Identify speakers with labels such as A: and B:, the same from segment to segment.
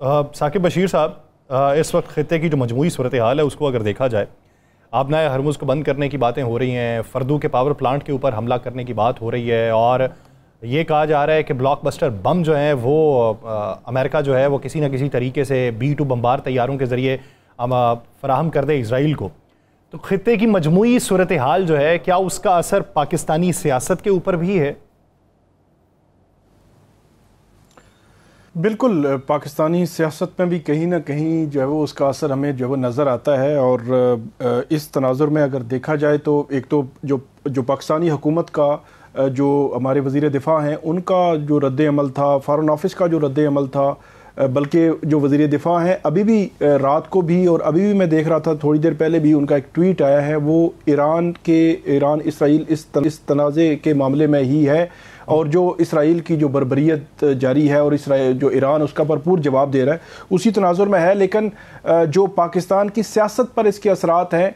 A: ثاقب بشیر صاحب، اس وقت خطے کی جو مجموعی صورتحال ہے اس کو اگر دیکھا جائے، آبنائے ہرمز کو بند کرنے کی باتیں ہو رہی ہیں، فردو کے پاور پلانٹ کے اوپر حملہ کرنے کی بات ہو رہی ہے، اور یہ کہا جا رہا ہے کہ بلاک بسٹر بم جو ہیں وہ امریکہ جو ہے وہ کسی نہ کسی طریقے سے B-2 بمبار طیاروں کے ذریعے فراہم کر دے اسرائیل کو۔ تو خطے کی مجموعی صورتحال جو ہے، کیا اس کا اثر پاکستانی سیاست کے اوپر بھی ہے؟
B: بالکل، پاکستانی سیاست میں بھی کہیں نہ کہیں جو ہے وہ اس کا اثر ہمیں جو ہے وہ نظر آتا ہے، اور اس تناظر میں اگر دیکھا جائے تو ایک تو جو پاکستانی حکومت کا جو ہمارے وزیر دفاع ہیں ان کا جو رد عمل تھا، فارن آفس کا جو رد عمل تھا، بلکہ جو وزیر دفاع ہیں ابھی بھی رات کو بھی اور ابھی بھی میں دیکھ رہا تھا تھوڑی دیر پہلے بھی ان کا ایک ٹویٹ آیا ہے، وہ ایران اسرائیل اس تنازع کے معاملے میں ہی ہے، اور جو اسرائیل کی جو بربریت جاری ہے اور اسرائیل جو ایران اس کا بھرپور جواب دے رہا ہے اسی تناظر میں ہے۔ لیکن جو پاکستان کی سیاست پر اس کے اثرات ہیں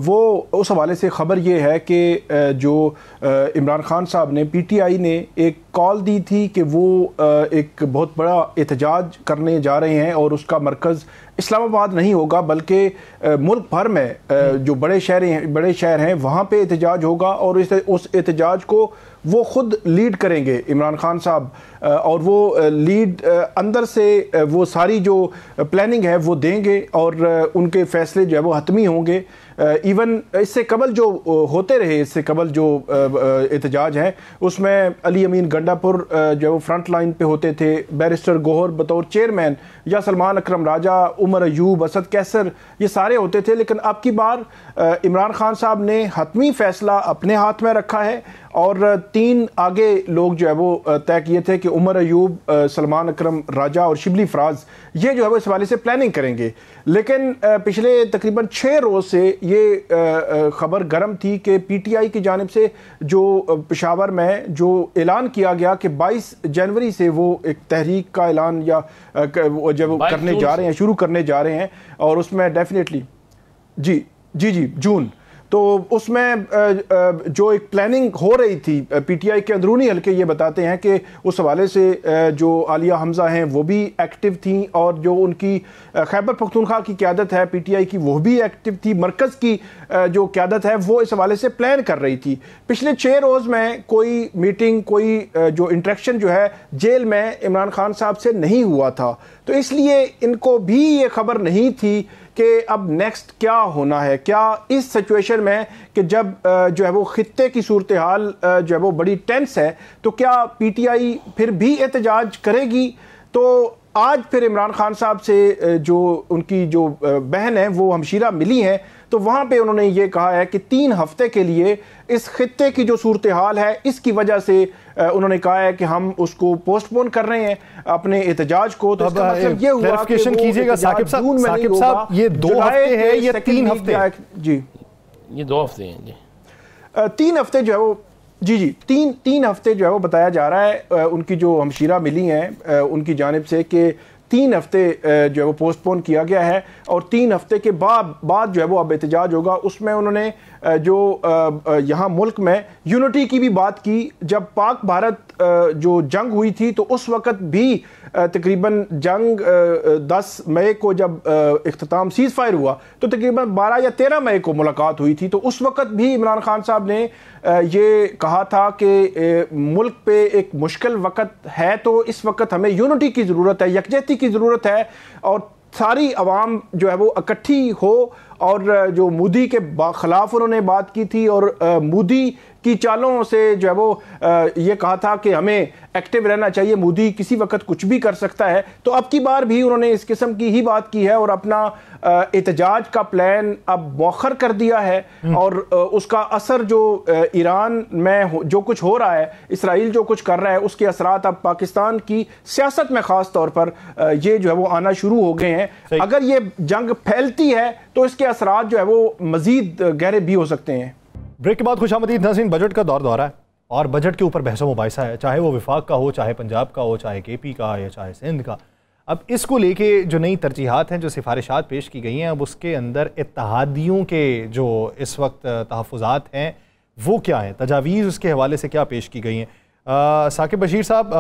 B: وہ اس حوالے سے خبر یہ ہے کہ جو عمران خان صاحب نے PTI نے ایک کال دی تھی کہ وہ ایک بہت بڑا احتجاج کرنے جا رہے ہیں، اور اس کا مرکز اسلام آباد نہیں ہوگا بلکہ ملک بھر میں جو بڑے شہر ہیں وہاں پہ احتجاج ہوگا، اور اس احتجاج کو وہ خود لیڈ کریں گے عمران خان صاحب، اور وہ لیڈ اندر سے وہ ساری جو پلاننگ ہے وہ دیں گے، اور ان کے فیصلے جو ہے وہ حتمی ہوں گے۔ ایون اس سے قبل جو ہوتے رہے، اس سے قبل جو احتجاج ہیں اس میں علی امین گنڈا پور جو وہ فرنٹ لائن پہ ہوتے تھے، بیرسٹر گوہر بطور چیئرمین، یا سلمان اکرم راجہ، عمر ایوب، اسد کیسر، یہ سارے ہوتے تھے۔ لیکن اب کی بار عمران خان صاحب نے حتمی فیصلہ اپنے ہاتھ میں رکھا ہے، اور 3 آگے لوگ جو ہے وہ طے کیے تھے کہ عمر ایوب، سلمان اکرم راجہ اور شبلی فراز، یہ جو ہے وہ اس حوالے سے پلاننگ کریں گے۔ لیکن پچھلے تقریباً 6 روز سے یہ خبر گرم تھی کہ PTI کی جانب سے جو پشاور میں جو اعلان کیا گیا کہ 22 جنوری سے وہ ایک تحریک کا اعلان یا جب کرنے جا رہے ہیں، شروع کرنے جا رہے ہیں، اور اس میں ڈیفینیٹلی جی جون، تو اس میں جو ایک پلاننگ ہو رہی تھی PTI کے اندرونی حلقے یہ بتاتے ہیں کہ اس حوالے سے جو عالیہ حمزہ ہیں وہ بھی ایکٹیو تھیں، اور جو ان کی خیبر پختونخوا کی قیادت ہے PTI کی وہ بھی ایکٹیو تھی، مرکز کی جو قیادت ہے وہ اس حوالے سے پلان کر رہی تھی۔ پچھلے 6 روز میں کوئی میٹنگ، کوئی جو انٹریکشن جو ہے جیل میں عمران خان صاحب سے نہیں ہوا تھا، تو اس لیے ان کو بھی یہ خبر نہیں تھی کہ اب نیکسٹ کیا ہونا ہے، کیا اس سچویشن میں کہ جب جو ہے وہ خطے کی صورتحال جو ہے وہ بڑی ٹینس ہے، تو کیا PTI پھر بھی احتجاج کرے گی؟ تو آج پھر عمران خان صاحب سے جو ان کی جو بہن ہے وہ ہمشیرہ ملی ہیں، تو وہاں پہ انہوں نے یہ کہا ہے کہ 3 ہفتے کے لیے اس خطے کی جو صورتحال ہے اس کی وجہ سے انہوں نے کہا ہے کہ ہم اس کو پوسٹ پون کر رہے ہیں اپنے احتجاج کو۔ تو اس کا مطلب یہ ہوا کہ
A: کیجئے گا ثاقب صاحب، یہ 2 ہفتے ہے یا 3 ہفتے؟
B: جی
C: یہ 2 ہفتے ہیں، جی
B: 3 ہفتے جو ہے وہ تین ہفتے جو ہے وہ بتایا جا رہا ہے۔ ان کی جو ہمشیرہ ملی ہیں ان کی جانب سے کہ 3 ہفتے جو ہے وہ پوسٹ پون کیا گیا ہے، اور 3 ہفتے کے بعد جو ہے وہ اب احتجاج ہوگا۔ اس میں انہوں نے جو یہاں ملک میں یونٹی کی بھی بات کی۔ جب پاک بھارت جو جنگ ہوئی تھی تو اس وقت بھی تقریباً جنگ 10 مئی کو جب اختتام سیز فائر ہوا تو تقریباً 12 یا 13 مئی کو ملاقات ہوئی تھی، تو اس وقت بھی عمران خان صاحب نے یہ کہا تھا کہ ملک پہ ایک مشکل وقت ہے، تو اس وقت ہمیں یونٹی کی ضرورت ہے، یکجہتی کی ضرورت ہے، اور ساری عوام جو ہے وہ اکٹھی ہو۔ اور جو مودی کے خلاف انہوں نے بات کی تھی، اور مودی کی چالوں سے جو ہے وہ یہ کہا تھا کہ ہمیں ایکٹیو رہنا چاہیے، مودی کسی وقت کچھ بھی کر سکتا ہے۔ تو اب کی بار بھی انہوں نے اس قسم کی ہی بات کی ہے، اور اپنا احتجاج کا پلان اب مؤخر کر دیا ہے، اور اس کا اثر جو ایران میں جو کچھ ہو رہا ہے، اسرائیل جو کچھ کر رہا ہے، اس کے اثرات اب پاکستان کی سیاست میں خاص طور پر یہ جو ہے وہ آنا شروع ہو گئے ہیں۔ اگر یہ جنگ پھیلتی ہے تو اس کے اثرات جو ہے وہ مزید گہرے بھی ہو سکتے ہیں۔
A: بریک کے بعد خوش آمدید ناظرین، بجٹ کا دور ہے، اور بجٹ کے اوپر بحث و مباحثہ ہے، چاہے وہ وفاق کا ہو، چاہے پنجاب کا ہو، چاہے KP کا یا چاہے سندھ کا۔ اب اس کو لے کے جو نئی ترجیحات ہیں، جو سفارشات پیش کی گئی ہیں، اب اس کے اندر اتحادیوں کے جو اس وقت تحفظات ہیں وہ کیا ہیں، تجاویز اس کے حوالے سے کیا پیش کی گئی ہیں؟ ثاقب بشیر صاحب،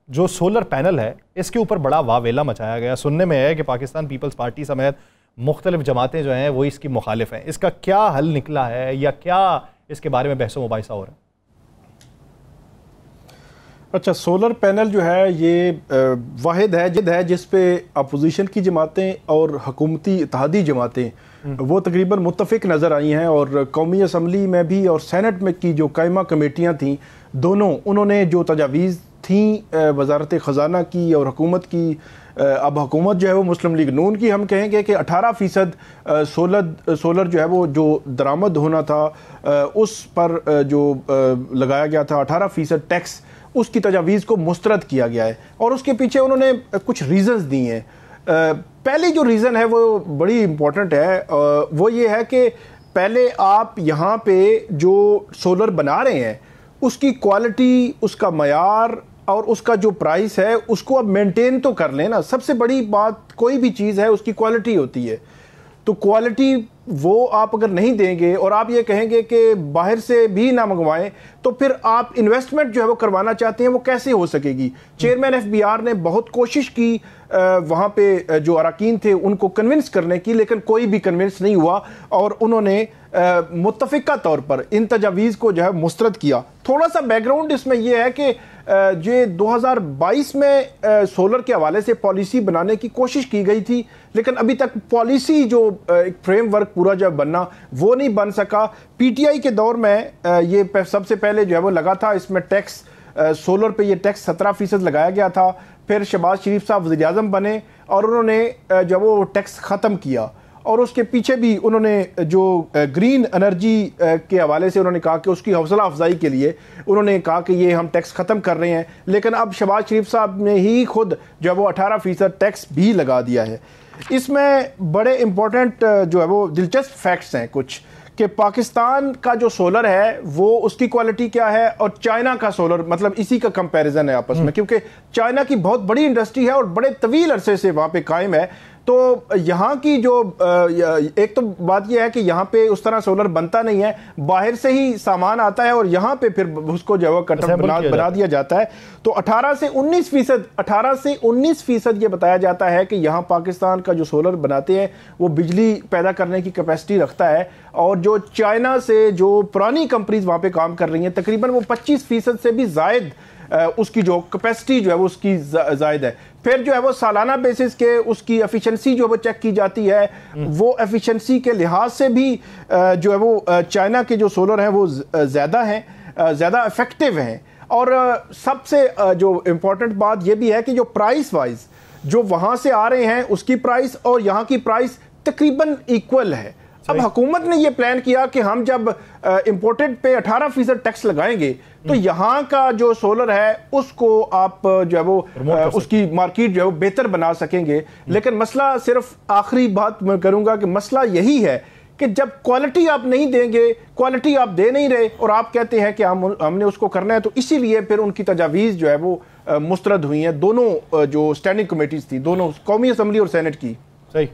A: جو سولر پینل ہے اس کے اوپر بڑا واویلا مچایا گیا. سننے میں ہے کہ پاکستان پیپلز پارٹی سمیت مختلف جماعتیں جو ہیں وہ اس کی مخالف ہیں. اس کا کیا حل نکلا ہے یا کیا اس کے بارے میں بحث و مباحثہ ہو رہا ہے؟
B: اچھا، سولر پینل جو ہے یہ واحد ہے جس پہ اپوزیشن کی جماعتیں اور حکومتی اتحادی جماعتیں وہ تقریباً متفق نظر آئی ہیں، اور قومی اسمبلی میں بھی اور سینٹ میں کی جو قائمہ کمیٹیاں تھیں دونوں، انہوں نے جو تجاویز تھیں وزارت خزانہ کی اور حکومت کی، اب حکومت جو ہے وہ مسلم لیگ نون کی، ہم کہیں گے کہ 18% سولر جو ہے وہ جو درآمد ہونا تھا اس پر جو لگایا گیا تھا 18% ٹیکس، اس کی تجاویز کو مسترد کیا گیا ہے. اور اس کے پیچھے انہوں نے کچھ ریزنز دی ہیں. پہلی جو ریزن ہے وہ بڑی امپورٹنٹ ہے، وہ یہ ہے کہ پہلے آپ یہاں پہ جو سولر بنا رہے ہیں اس کی کوالٹی، اس کا معیار اور اس کا جو پرائس ہے اس کو اب مینٹین تو کر لیں نا. سب سے بڑی بات کوئی بھی چیز ہے اس کی کوالٹی ہوتی ہے. تو کوالٹی وہ آپ اگر نہیں دیں گے اور آپ یہ کہیں گے کہ باہر سے بھی نہ منگوائیں تو پھر آپ انویسٹمنٹ جو ہے وہ کروانا چاہتے ہیں وہ کیسے ہو سکے گی؟ چیئرمین ایف بی آر نے بہت کوشش کی وہاں پہ جو اراکین تھے ان کو کنونس کرنے کی، لیکن کوئی بھی کنونس نہیں ہوا اور انہوں نے متفقہ طور پر ان تجاویز کو جو ہے مسترد کیا. تھوڑا سا بیک گراؤنڈ اس میں یہ ہے کہ یہ 2022 میں سولر کے حوالے سے پالیسی بنانے کی کوشش کی گئی تھی، لیکن ابھی تک پالیسی جو ایک فریم ورک پورا جب بننا وہ نہیں بن سکا. پی ٹی آئی کے دور میں یہ سب سے پہلے جو ہے وہ لگا تھا، اس میں ٹیکس سولر پہ یہ ٹیکس 17% لگایا گیا تھا. پھر شہباز شریف صاحب وزیر اعظم بنے اور انہوں نے جو وہ ٹیکس ختم کیا، اور اس کے پیچھے بھی انہوں نے جو گرین انرجی کے حوالے سے انہوں نے کہا کہ اس کی حوصلہ افزائی کے لیے انہوں نے کہا کہ یہ ہم ٹیکس ختم کر رہے ہیں. لیکن اب شہباز شریف صاحب نے ہی خود جو وہ 18% ٹیکس بھی لگا دیا ہے. اس میں بڑے امپورٹنٹ جو ہے وہ دلچسپ فیکٹس ہیں کچھ، کہ پاکستان کا جو سولر ہے وہ اس کی کوالٹی کیا ہے اور چائنا کا سولر، مطلب اسی کا کمپیریزن ہے آپس میں، کیونکہ چائنا کی بہت بڑی انڈسٹری ہے اور بڑے طویل عرصے سے وہاں پہ قائم ہے. تو یہاں کی جو ایک تو بات یہ ہے کہ یہاں پہ اس طرح سولر بنتا نہیں ہے، باہر سے ہی سامان آتا ہے اور یہاں پہ پھر اس کو جو ہے بنا دیا جاتا ہے. تو 18 سے 19% یہ بتایا جاتا ہے کہ یہاں پاکستان کا جو سولر بناتے ہیں وہ بجلی پیدا کرنے کی کیپیسٹی رکھتا ہے، اور جو چائنا سے جو پرانی کمپنیز وہاں پہ کام کر رہی ہیں تقریباً وہ 25% سے بھی زائد اس کی جو کیپیسٹی جو ہے وہ اس کی زائد ہے. پھر جو ہے وہ سالانہ بیسس کے اس کی ایفیشنسی جو وہ چیک کی جاتی ہے، وہ ایفیشنسی کے لحاظ سے بھی جو ہے وہ چائنا کے جو سولر ہیں وہ زیادہ ہیں، زیادہ افیکٹو ہیں. اور سب سے جو امپورٹنٹ بات یہ بھی ہے کہ جو پرائس وائز جو وہاں سے آ رہے ہیں اس کی پرائس اور یہاں کی پرائس تقریباً ایکول ہے. اب حکومت نے یہ پلان کیا کہ ہم جب امپورٹڈ پہ 18% ٹیکس لگائیں گے تو یہاں کا جو سولر ہے اس کو آپ جو ہے وہ اس کی مارکیٹ جو ہے وہ بہتر بنا سکیں گے. لیکن مسئلہ صرف آخری بات میں کروں گا کہ مسئلہ یہی ہے کہ جب کوالٹی آپ نہیں دیں گے، کوالٹی آپ دے نہیں رہے اور آپ کہتے ہیں کہ ہم نے اس کو کرنا ہے، تو اسی لیے پھر ان کی تجاویز جو ہے وہ مسترد ہوئی ہیں. دونوں جو اسٹینڈنگ کمیٹیز تھی، دونوں قومی اسمبلی اور سینٹ کی.
A: صحیح.